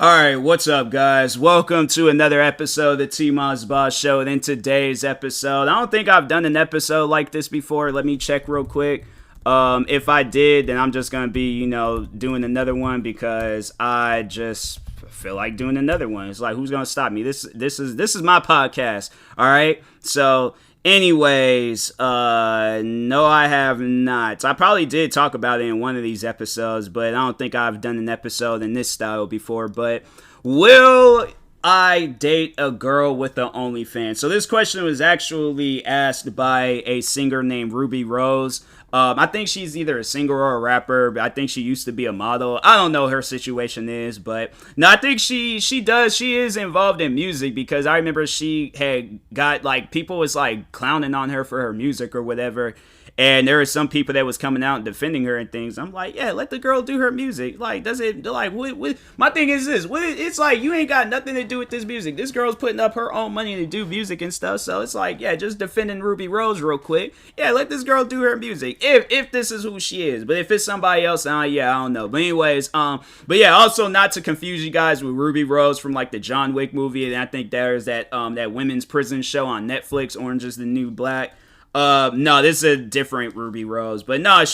Alright, what's up, guys? Welcome to another episode of the TMossBoss Show. And in today's episode, I don't think I've done an episode like this before. Let me check real quick. If I did, then I'm just gonna be, doing another one because I just feel like doing another one. It's like, who's gonna stop me? This is my podcast. All right. So, anyways, no, I have not. I probably did talk about it in one of these episodes, but I don't think I've done an episode in this style before. But will I date a girl with an OnlyFans? So this question was actually asked by a singer named Ruby Rose. I think she's either a singer or a rapper, but I think she used to be a model. I don't know what her situation is, but no, I think she is involved in music because I remember she had got people was clowning on her for her music or whatever. And there were some people that was coming out and defending her and things. I'm like, yeah, let the girl do her music. My thing is this. It's like, you ain't got nothing to do with this music. This girl's putting up her own money to do music and stuff. So it's like, yeah, just defending Ruby Rose real quick. Yeah, let this girl do her music. If this is who she is. But if it's somebody else, I don't know. But anyways, but yeah, also not to confuse you guys with Ruby Rose from the John Wick movie. And I think there's that women's prison show on Netflix, Orange is the New Black. No, this is a different Ruby Rose, but no, I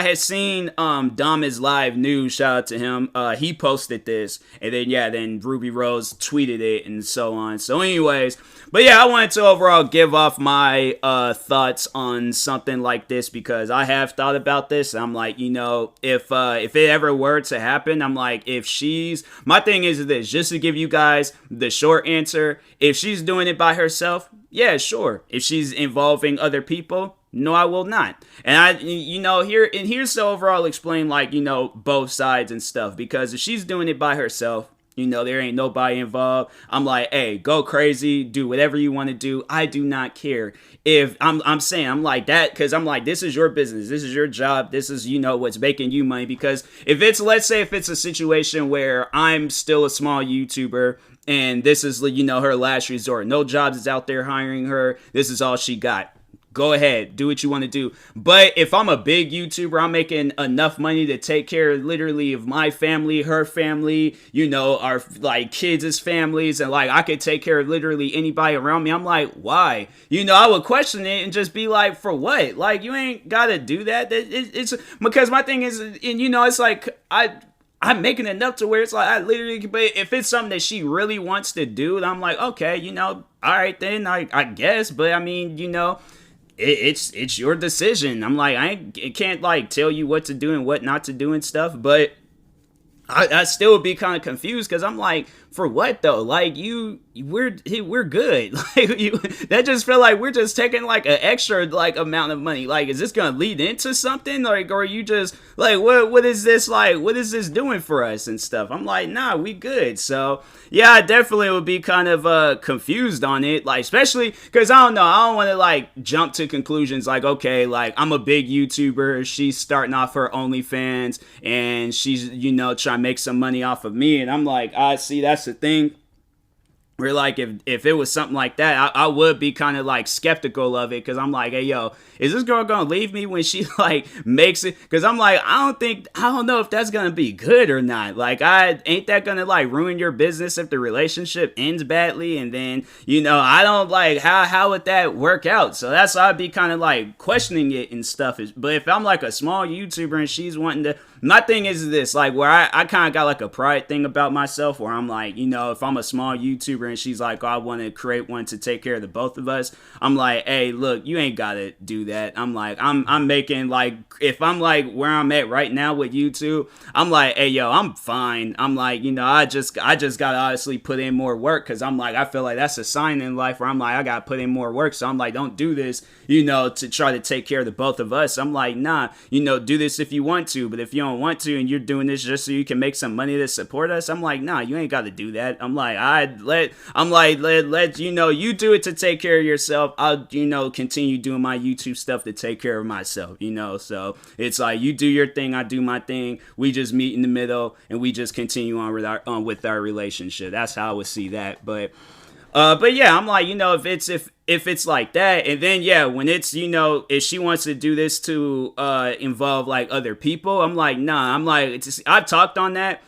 had seen, Dom is Live News, shout out to him, he posted this, and then Ruby Rose tweeted it, and so on, so anyways, but yeah, I wanted to overall give off my, thoughts on something like this, because I have thought about this, and I'm like, if it ever were to happen, I'm like, my thing is this, just to give you guys the short answer, if she's doing it by herself, yeah, sure. If she's involving other people, no, I will not. And here's to overall explain, both sides and stuff. Because if she's doing it by herself, there ain't nobody involved. I'm like, hey, go crazy, do whatever you want to do. I do not care. If I'm saying I'm like that because I'm like, this is your business, this is your job, this is what's making you money. Because let's say if it's a situation where I'm still a small YouTuber and this is her last resort, no jobs is out there hiring her, this is all she got. Go ahead, do what you want to do. But if I'm a big YouTuber, I'm making enough money to take care literally of my family, her family, our kids' families, and I could take care of literally anybody around me. I'm like, why? I would question it and just be like, for what? You ain't gotta do that. It's because my thing is, and it's like I'm making enough to where it's like I literally, but if it's something that she really wants to do, I'm like, okay, all right then, I guess. But I mean, it's your decision. I'm like, I can't tell you what to do and what not to do and stuff, but I still would be kind of confused because I'm like, for what though? We're good. That just feel like we're just taking an extra amount of money. Is this gonna lead into something? Or are you just what is this what is this doing for us and stuff? I'm like, nah, we good. So yeah, I definitely would be kind of confused on it. Especially because I don't know, I don't want to jump to conclusions okay, I'm a big YouTuber, she's starting off her OnlyFans and she's trying to make some money off of me, and I'm like, I see, that's the thing. Where if it was something like that, I would be kind of skeptical of it because I'm like, hey yo, is this girl gonna leave me when she makes it? Because I'm like, I don't know if that's gonna be good or not. Ain't that gonna ruin your business if the relationship ends badly? And then I don't how would that work out? So that's why I'd be kind of questioning it and stuff. But if I'm a small YouTuber and she's wanting to, my thing is this, where I kind of got a pride thing about myself where I'm like, if I'm a small YouTuber and she's like, oh, I want to create one to take care of the both of us, I'm like, hey, look, you ain't gotta do that. I'm like, I'm making if I'm where I'm at right now with YouTube, I'm like, hey yo, I'm fine. I'm like, I just gotta honestly put in more work because I'm like, I feel like that's a sign in life where I'm like, I gotta put in more work. So I'm like, don't do this, to try to take care of the both of us. I'm like, nah, do this if you want to, but if you don't want to and you're doing this just so you can make some money to support us, I'm like, nah, you ain't got to do that. I'm like, let you do it to take care of yourself. I'll continue doing my YouTube stuff to take care of myself, so it's you do your thing, I do my thing, we just meet in the middle and we just continue on with our relationship. That's how I would see that. But But yeah, I'm like, if it's like that, and then yeah, when it's if she wants to do this to involve like other people, I'm like, nah. I'm like, I've talked on that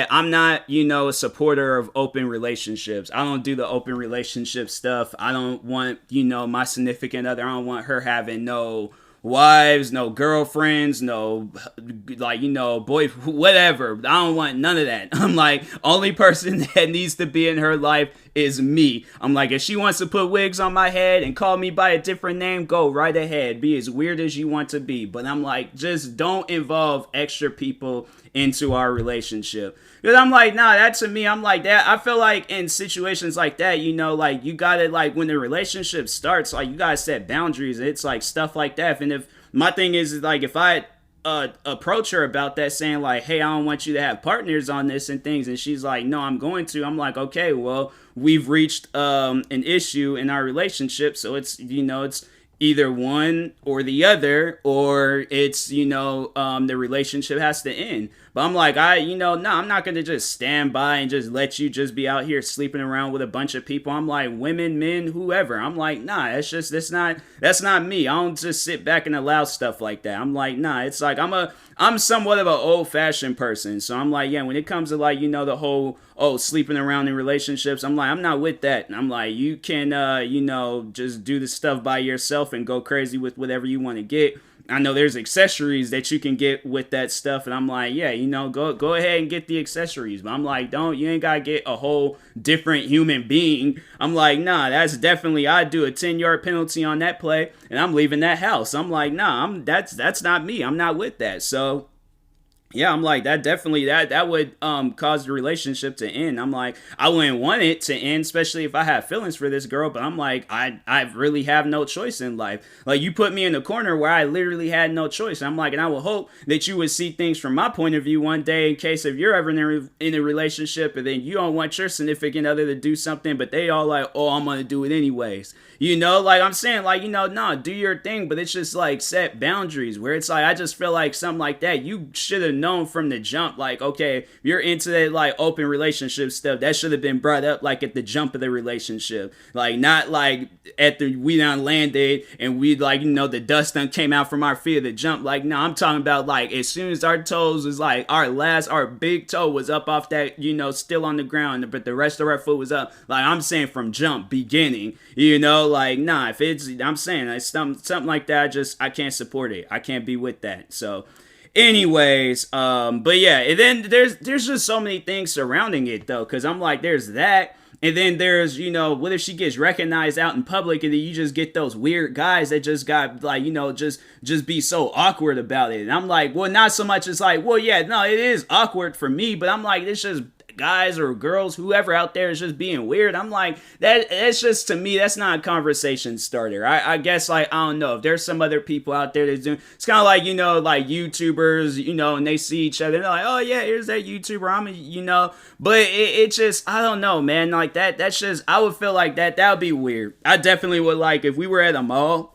I'm not a supporter of open relationships. I don't do the open relationship stuff. I don't want my significant other. I don't want her having no wives, no girlfriends, no boy, whatever. I don't want none of that. I'm like, only person that needs to be in her life is me. I'm like, if she wants to put wigs on my head and call me by a different name, go right ahead. Be as weird as you want to be. But I'm like, just don't involve extra people into our relationship. Because I'm like, nah, that to me, I'm like that. I feel like in situations like that, like you gotta, like when the relationship starts, like you gotta set boundaries. It's like stuff like that. And if my thing is like, if I approach her about that, saying like, hey, I don't want you to have partners on this and things, and she's like, no, I'm going to. I'm like, okay, well, we've reached an issue in our relationship, so it's it's either one or the other, or it's the relationship has to end. But I'm like, no, I'm not gonna just stand by and just let you just be out here sleeping around with a bunch of people. I'm like, women, men, whoever. I'm like, nah, that's not me. I don't just sit back and allow stuff like that. I'm like, nah, it's like I'm somewhat of an old-fashioned person. So I'm like, yeah, when it comes to like, the whole sleeping around in relationships, I'm like, I'm not with that. And I'm like, you can just do the stuff by yourself and go crazy with whatever you want to get. I know there's accessories that you can get with that stuff, and I'm like, yeah, go ahead and get the accessories. But I'm like, you ain't gotta get a whole different human being. I'm like, nah, that's definitely, I'd do a 10-yard penalty on that play, and I'm leaving that house. I'm like, nah, that's not me. I'm not with that. So yeah, I'm like, that definitely that would cause the relationship to end. I'm like, I wouldn't want it to end, especially if I have feelings for this girl, but I'm like, I really have no choice in life. Like, you put me in a corner where I literally had no choice. I'm like, and I will hope that you would see things from my point of view one day, in case if you're ever in a relationship and then you don't want your significant other to do something, but they all like, oh, I'm gonna do it anyways. Like I'm saying, like, nah, do your thing, but it's just like set boundaries where it's like, I just feel like something like that, you should have known from the jump, like, okay, if you're into that like open relationship stuff, that should have been brought up like at the jump of the relationship, like not like we done landed and we like, the dust done came out from our feet of the jump. Like, no, I'm talking about like as soon as our toes was like, our big toe was up off that, still on the ground, but the rest of our foot was up. Like, I'm saying from jump beginning, like, nah, if it's, I'm saying it's something like that, I can't support it. I can't be with that. So anyways, but yeah, and then there's just so many things surrounding it though, because I'm like, there's that, and then there's, what if she gets recognized out in public and then you just get those weird guys that just got like, just be so awkward about it. And I'm like, well, not so much as like, well, yeah, no, it is awkward for me, but I'm like, it's just guys or girls, whoever out there is just being weird. I'm like, that's just, to me, that's not a conversation starter. I guess, like, I don't know if there's some other people out there that's doing, it's kind of like, like YouTubers, and they see each other, they're like, oh yeah, here's that YouTuber, but it just, I don't know, man, like that's just, I would feel like that would be weird. I definitely would, like, if we were at a mall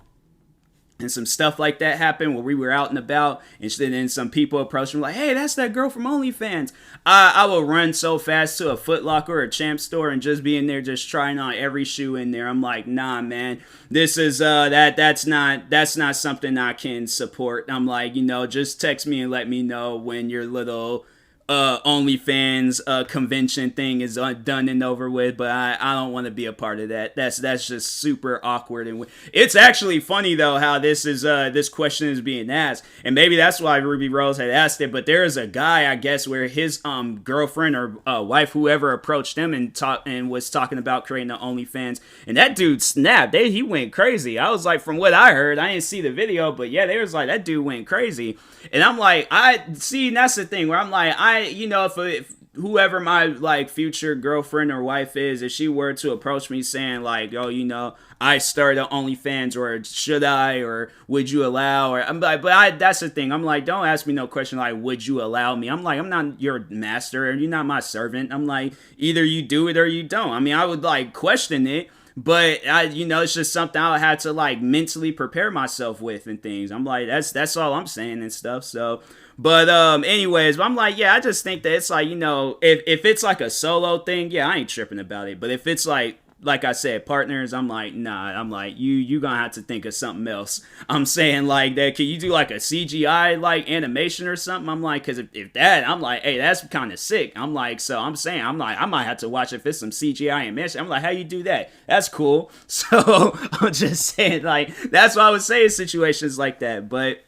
and some stuff like that happened where we were out and about, and then some people approached me like, hey, that's that girl from OnlyFans. I will run so fast to a Foot Locker or a Champ store and just be in there just trying on every shoe in there. I'm like, nah, man, this is that's not something I can support. I'm like, just text me and let me know when your little OnlyFans convention thing is done and over with, but I don't want to be a part of that. That's just super awkward. And it's actually funny though how this question is being asked, and maybe that's why Ruby Rose had asked it. But there is a guy, I guess, where his girlfriend or wife, whoever, approached him and was talking about creating the OnlyFans, and that dude snapped. He went crazy. I was like, from what I heard, I didn't see the video, but yeah, they was like, that dude went crazy. And I'm like, and that's the thing where I'm like, if whoever my like future girlfriend or wife is, if she were to approach me saying like, oh, I started OnlyFans, or should I, or would you allow, or I'm like, but that's the thing. I'm like, don't ask me no question like, would you allow me? I'm like, I'm not your master, and you're not my servant. I'm like, either you do it or you don't. I mean, I would like question it, but it's just something I had to like mentally prepare myself with and things. I'm like, that's all I'm saying and stuff. So, but anyways, I'm like, yeah, I just think that it's like, if it's like a solo thing, yeah, I ain't tripping about it. But if it's like like I said, partners, I'm like, nah, I'm like, you gonna have to think of something else. I'm saying like that, can you do like a CGI like animation or something? I'm like, cause if that, I'm like, hey, that's kind of sick. I'm like, so I'm saying, I'm like, I might have to watch if it's some CGI animation. I'm like, how you do that? That's cool. So I'm just saying like, that's why I would say in situations like that. But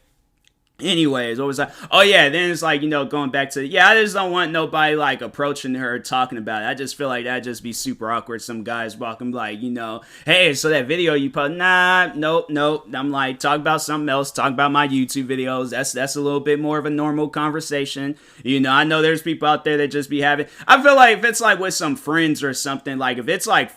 anyways, what was I? Oh yeah, then it's like, going back to, yeah, I just don't want nobody like approaching her talking about it. I just feel like that'd just be super awkward. Some guys walking like, hey, so that video you put, nah, nope. I'm like, talk about something else. Talk about my YouTube videos. That's a little bit more of a normal conversation. I know there's people out there that just be having. I feel like if it's like with some friends or something, like if it's like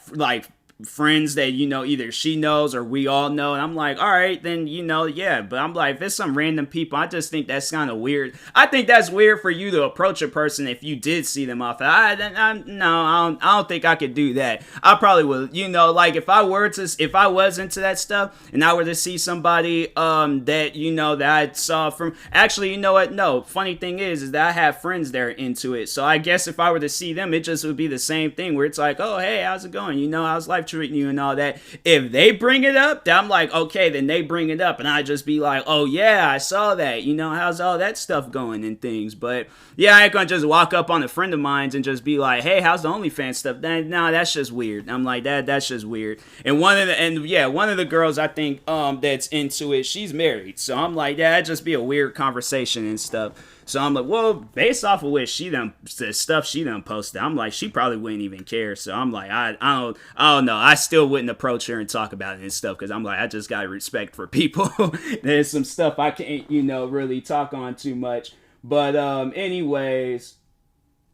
friends that either she knows or we all know, and I'm like, all right, then yeah. But I'm like, if it's some random people, I just think that's kind of weird. I think that's weird for you to approach a person if you did see them off. I don't think I could do that. I probably would, like if I was into that stuff and I were to see somebody that that I saw from, actually, you know what, no, funny thing is that I have friends that are into it, so I guess if I were to see them, it just would be the same thing where it's like, oh hey, how's it going, how's life treating you and all that. If they bring it up, then I'm like, okay, then they bring it up, and I just be like, oh yeah, I saw that, how's all that stuff going and things. But yeah, I ain't gonna just walk up on a friend of mine's and just be like, hey, how's the OnlyFans stuff? No, that's just weird. I'm like, that's just weird. And one of the girls I think that's into it, she's married, so I'm like, yeah, that'd just be a weird conversation and stuff. So I'm like, well, based off of what the stuff she done posted, I'm like, she probably wouldn't even care. So I'm like, I don't know. I still wouldn't approach her and talk about it and stuff, because I'm like, I just got respect for people. There's some stuff I can't, really talk on too much. But anyways,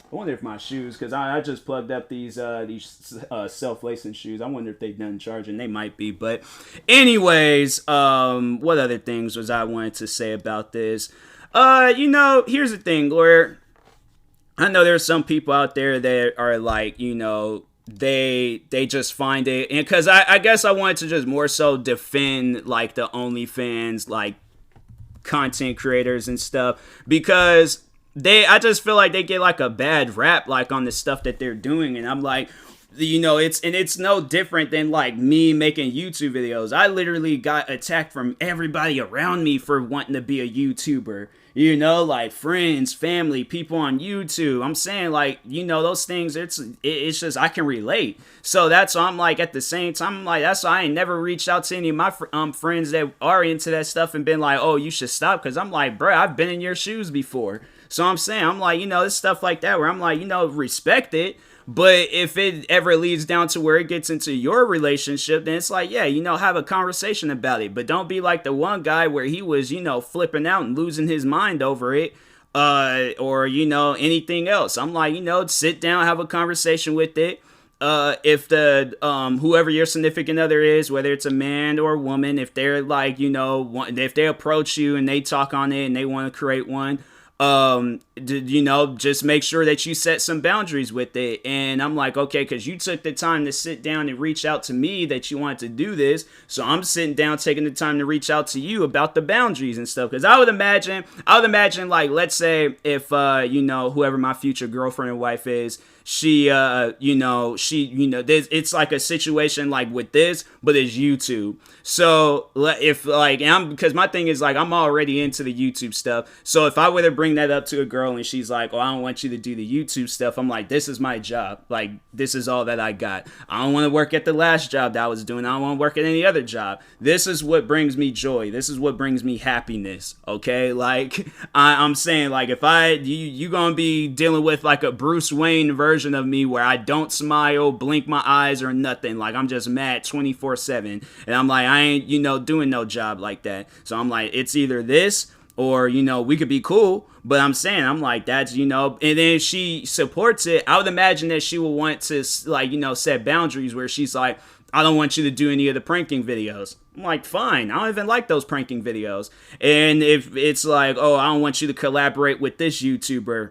I wonder if my shoes, because I just plugged up these self-lacing shoes. I wonder if they done charging. They might be. But anyways, what other things was I wanted to say about this? Here's the thing, Lawyer. I know there's some people out there that are like, they just find it, and because I guess I wanted to just more so defend like the OnlyFans like content creators and stuff, because I just feel like they get like a bad rap like on the stuff that they're doing, and I'm like, it's no different than like me making YouTube videos. I literally got attacked from everybody around me for wanting to be a YouTuber. Like friends, family, people on YouTube. I'm saying like, those things, it's just, I can relate. So that's why I'm like, at the same time, I'm like, that's why I ain't never reached out to any of my friends that are into that stuff and been like, oh, you should stop. Cause I'm like, bro, I've been in your shoes before. So I'm saying, I'm like, it's stuff like that where I'm like, respect it. But if it ever leads down to where it gets into your relationship, then it's like, yeah, have a conversation about it. But don't be like the one guy where he was, flipping out and losing his mind over it. Or, anything else. I'm like, sit down, have a conversation with it. If the, whoever your significant other is, whether it's a man or a woman, if they're like, if they approach you and they talk on it and they want to create one, just make sure that you set some boundaries with it. And I'm like, okay, because you took the time to sit down and reach out to me that you wanted to do this, so I'm sitting down taking the time to reach out to you about the boundaries and stuff. Because I would imagine like, let's say if whoever my future girlfriend or wife is, it's like a situation like with this, but it's YouTube. So if like, because my thing is like, I'm already into the YouTube stuff. So if I were to bring that up to a girl and she's like, oh, I don't want you to do the YouTube stuff, I'm like, this is my job. Like, this is all that I got. I don't want to work at the last job that I was doing. I don't want to work at any other job. This is what brings me joy. This is what brings me happiness. Okay. Like I'm saying, like, if you gonna be dealing with like a Bruce Wayne version of me where I don't smile, blink my eyes or nothing, like I'm just mad 24/7, and I'm like, I ain't doing no job like that. So I'm like, it's either this or we could be cool. But I'm saying, I'm like, that's and then she supports it. I would imagine that she will want to like set boundaries where she's like, I don't want you to do any of the pranking videos. I'm like, fine, I don't even like those pranking videos. And if it's like, oh, I don't want you to collaborate with this YouTuber,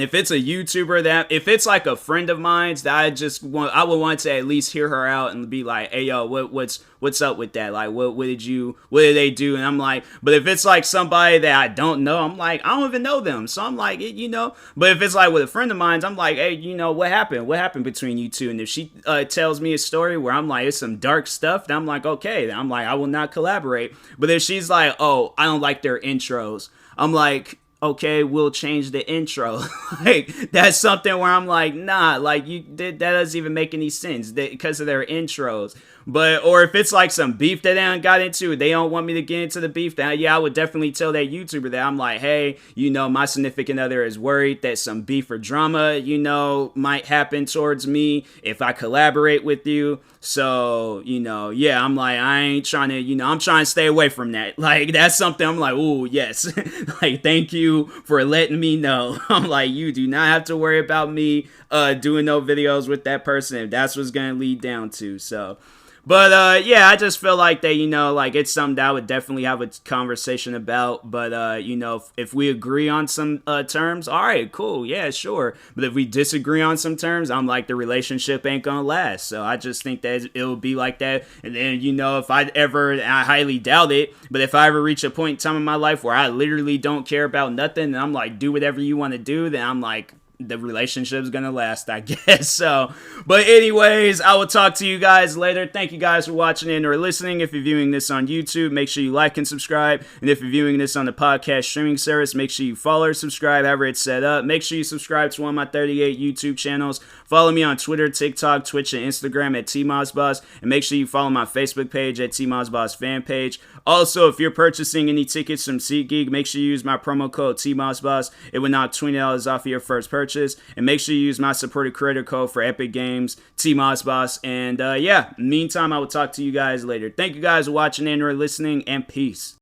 if it's a YouTuber that, if it's like a friend of mine's that I would want to at least hear her out and be like, hey yo, what's up with that? Like, what did they do? And I'm like, but if it's like somebody that I don't know, I'm like, I don't even know them, so I'm like, But if it's like with a friend of mine's, I'm like, hey, what happened? What happened between you two? And if she tells me a story where I'm like, it's some dark stuff, then I'm like, okay, then I'm like, I will not collaborate. But if she's like, oh, I don't like their intros, I'm like, okay, we'll change the intro. Like, that's something where I'm like, nah, like, that doesn't even make any sense because of their intros. But, or if it's like some beef that they got into, they don't want me to get into the beef, then yeah, I would definitely tell that YouTuber that I'm like, hey, my significant other is worried that some beef or drama, might happen towards me if I collaborate with you. So, yeah, I'm like, I ain't trying to, I'm trying to stay away from that. Like, that's something I'm like, ooh, yes. Like, thank you for letting me know. I'm like, you do not have to worry about me doing no videos with that person if that's what's going to lead down to. So, but, yeah, I just feel like that, like, it's something that I would definitely have a conversation about. But, if we agree on some terms, all right, cool, yeah, sure. But if we disagree on some terms, I'm like, the relationship ain't gonna last. So I just think that it'll be like that. And then, if I highly doubt it, but if I ever reach a point in time in my life where I literally don't care about nothing, and I'm like, do whatever you want to do, then I'm like, the relationship's gonna last, I guess. So, but anyways, I will talk to you guys later. Thank you guys for watching and or listening. If you're viewing this on YouTube, make sure you like and subscribe. And if you're viewing this on the podcast streaming service, make sure you follow or subscribe, however it's set up. Make sure you subscribe to one of my 38 YouTube channels. Follow me on Twitter, TikTok, Twitch, and Instagram at TMossBoss. And make sure you follow my Facebook page at TMossBoss fan page. Also, if you're purchasing any tickets from SeatGeek, make sure you use my promo code TMossBoss. It will knock $20 off of your first purchase. And make sure you use my supported creator code for Epic Games, TMossBoss. And yeah, meantime, I will talk to you guys later. Thank you guys for watching and or listening, and peace.